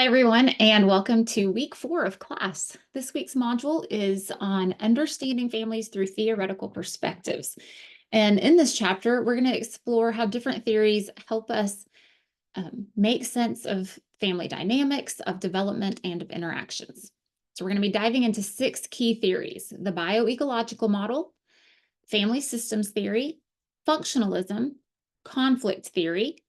Hi, everyone, and welcome to week 4 of class. This week's module is on understanding families through theoretical perspectives. And in this chapter, we're going to explore how different theories help us make sense of family dynamics, of development, and of interactions. So we're going to be diving into 6 key theories: the bioecological model, family systems theory, functionalism, conflict theory,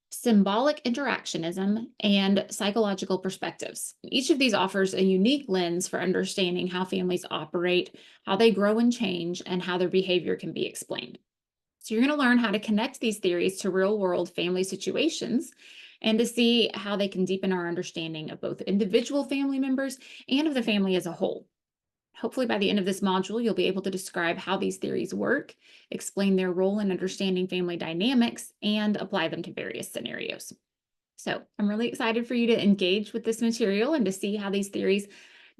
symbolic interactionism, and psychological perspectives. Each of these offers a unique lens for understanding how families operate, how they grow and change, and how their behavior can be explained. So you're going to learn how to connect these theories to real-world family situations and to see how they can deepen our understanding of both individual family members and of the family as a whole. Hopefully, by the end of this module, you'll be able to describe how these theories work, explain their role in understanding family dynamics, and apply them to various scenarios. So I'm really excited for you to engage with this material and to see how these theories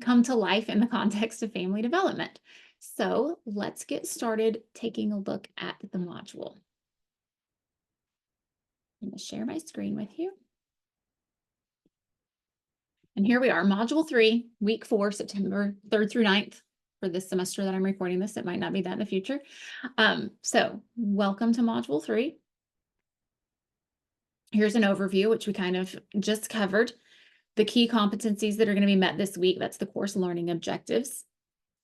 come to life in the context of family development. So let's get started taking a look at the module. I'm going to share my screen with you. And here we are, Module 3, Week 4, September 3rd through 9th for this semester that I'm recording this. It might not be that in the future. So welcome to Module 3. Here's an overview, which we kind of just covered. The key competencies that are going to be met this week, that's the course learning objectives.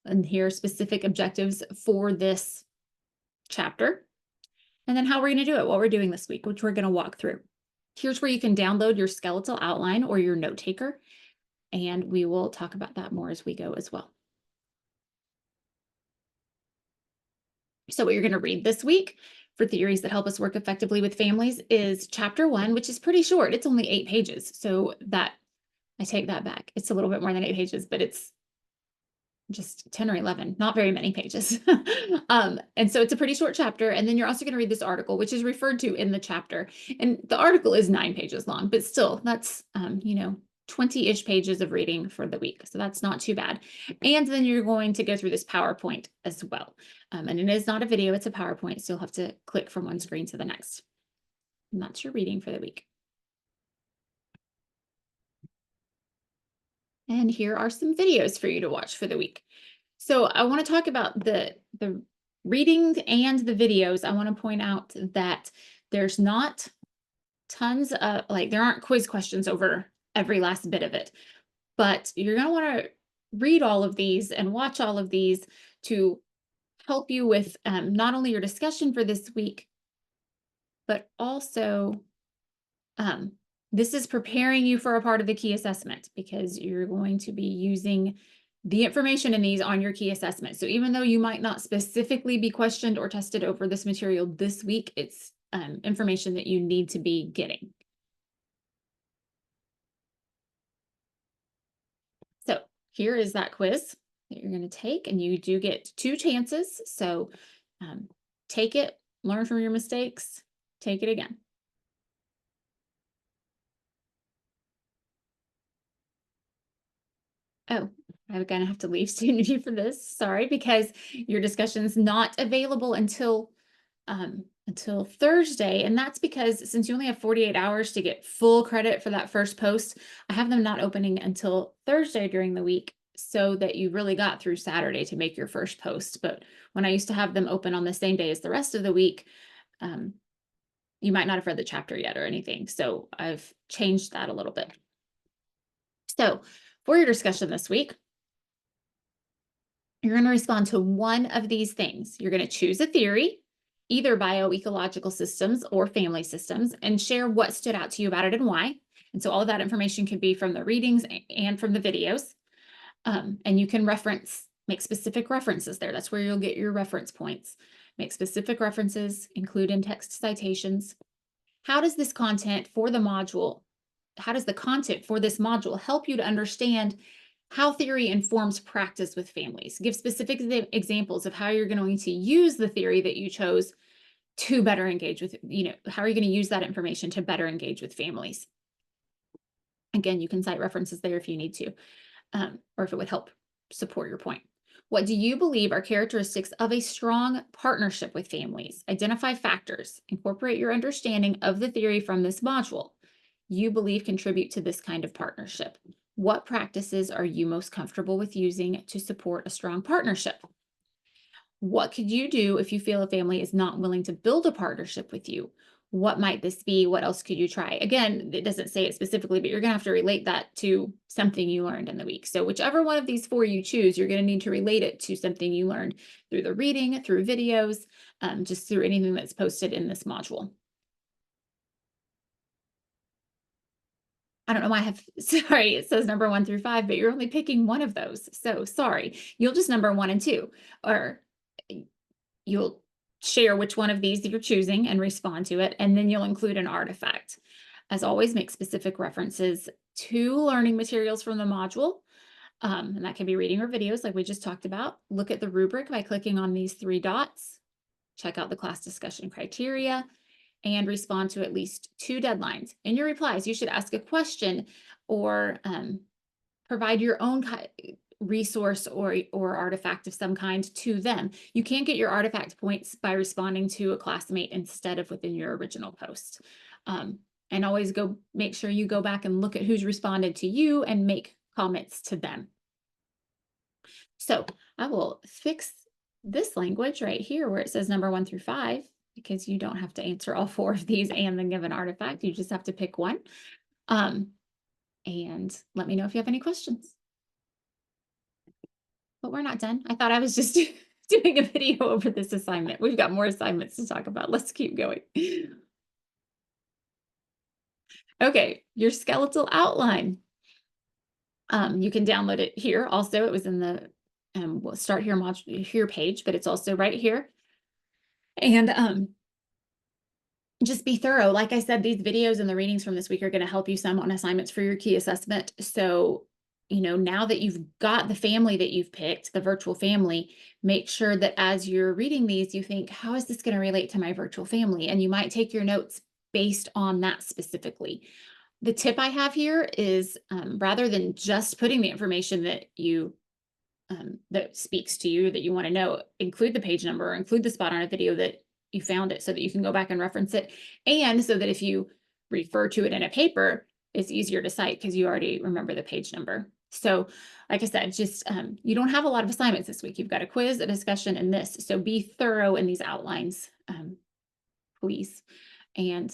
And here are specific objectives for this chapter. And then how we're going to do it, what we're doing this week, which we're going to walk through. Here's where you can download your skeletal outline or your note taker. And we will talk about that more as we go as well. So what you're going to read this week for theories that help us work effectively with families is chapter 1, which is pretty short. It's only 8 pages. So that I take that back. It's a little bit more than 8 pages, but it's just 10 or 11, not very many pages. And so it's a pretty short chapter. And then you're also going to read this article, which is referred to in the chapter. And the article is 9 pages long, but still that's, 20-ish pages of reading for the week. So that's not too bad. And then you're going to go through this PowerPoint as well. And it is not a video, it's a PowerPoint. So you'll have to click from one screen to the next. And that's your reading for the week. And here are some videos for you to watch for the week. So I want to talk about the reading and the videos. I want to point out that there's not tons of, there aren't quiz questions over every last bit of it, but you're going to want to read all of these and watch all of these to help you with not only your discussion for this week, but also this is preparing you for a part of the key assessment because you're going to be using the information in these on your key assessment. So even though you might not specifically be questioned or tested over this material this week, it's information that you need to be getting. So here is that quiz that you're going to take, and you do get 2 chances. So take it, learn from your mistakes, take it again. Oh, I'm going to have to leave student view for this. Sorry, because your discussion's not available until Thursday. And that's because since you only have 48 hours to get full credit for that first post, I have them not opening until Thursday during the week so that you really got through Saturday to make your first post. But when I used to have them open on the same day as the rest of the week, you might not have read the chapter yet or anything. So I've changed that a little bit. So for your discussion this week, you're going to respond to one of these things. You're going to choose a theory, either bioecological systems or family systems, and share what stood out to you about it and why. And so all of that information can be from the readings and from the videos. And you can make specific references there. That's where you'll get your reference points. Make specific references, include in-text citations. How does this content for the module, how does the content for this module help you to understand how theory informs practice with families? Give specific examples of how you're going to use the theory that you chose to better engage with, how are you going to use that information to better engage with families? Again, you can cite references there if you need to, or if it would help support your point. What do you believe are characteristics of a strong partnership with families? Identify factors. Incorporate your understanding of the theory from this module. you believe contribute to this kind of partnership? What practices are you most comfortable with using to support a strong partnership? What could you do if you feel a family is not willing to build a partnership with you? What might this be? What else could you try? Again, it doesn't say it specifically, but you're going to have to relate that to something you learned in the week. So, whichever one of these four you choose, you're going to need to relate it to something you learned through the reading, through videos, just through anything that's posted in this module. I don't know why I have, sorry, it says number 1 through 5, but you're only picking one of those. So, sorry. You'll just number 1 and 2, or you'll share which one of these you're choosing and respond to it, and then you'll include an artifact. As always, make specific references to learning materials from the module, and that can be reading or videos like we just talked about. Look at the rubric by clicking on these 3 dots. Check out the class discussion criteria and respond to at least 2 deadlines. In your replies, you should ask a question or provide your own resource or artifact of some kind to them. You can get your artifact points by responding to a classmate instead of within your original post. And always make sure you go back and look at who's responded to you and make comments to them. So I will fix this language right here where it says number 1 through 5, because you don't have to answer all 4 of these and then give an artifact. You just have to pick one. And let me know if you have any questions. But we're not done. I thought I was just doing a video over this assignment. We've got more assignments to talk about. Let's keep going. Okay, your skeletal outline. You can download it here. Also, it was in the we'll start here module here page, but it's also right here. And just be thorough. Like I said, these videos and the readings from this week are going to help you some on assignments for your key assessment. So, now that you've got the family that you've picked, the virtual family, make sure that as you're reading these, you think, how is this going to relate to my virtual family? And you might take your notes based on that specifically. The tip I have here is rather than just putting the information that that speaks to you, that you want to know, include the page number or include the spot on a video that you found it so that you can go back and reference it. And so that if you refer to it in a paper, it's easier to cite because you already remember the page number. So like I said, just you don't have a lot of assignments this week. You've got a quiz, a discussion, and this. So be thorough in these outlines, please. And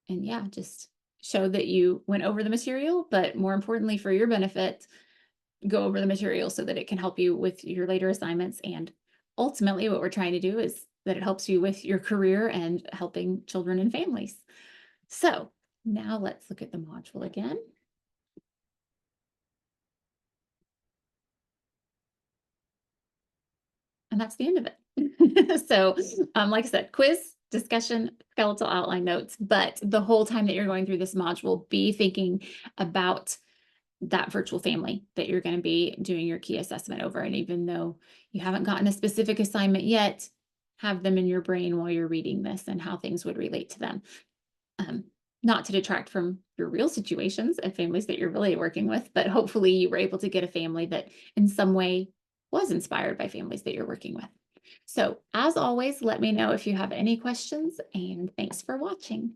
yeah, just show that you went over the material, but more importantly for your benefit, go over the material so that it can help you with your later assignments. And ultimately what we're trying to do is that it helps you with your career and helping children and families. So now let's look at the module again. And that's the end of it. So like I said, quiz, discussion, skeletal outline notes, but the whole time that you're going through this module, be thinking about that virtual family that you're going to be doing your key assessment over. And even though you haven't gotten a specific assignment yet, have them in your brain while you're reading this and how things would relate to them. Not to detract from your real situations and families that you're really working with, but hopefully you were able to get a family that in some way was inspired by families that you're working with. So as always, let me know if you have any questions, and thanks for watching.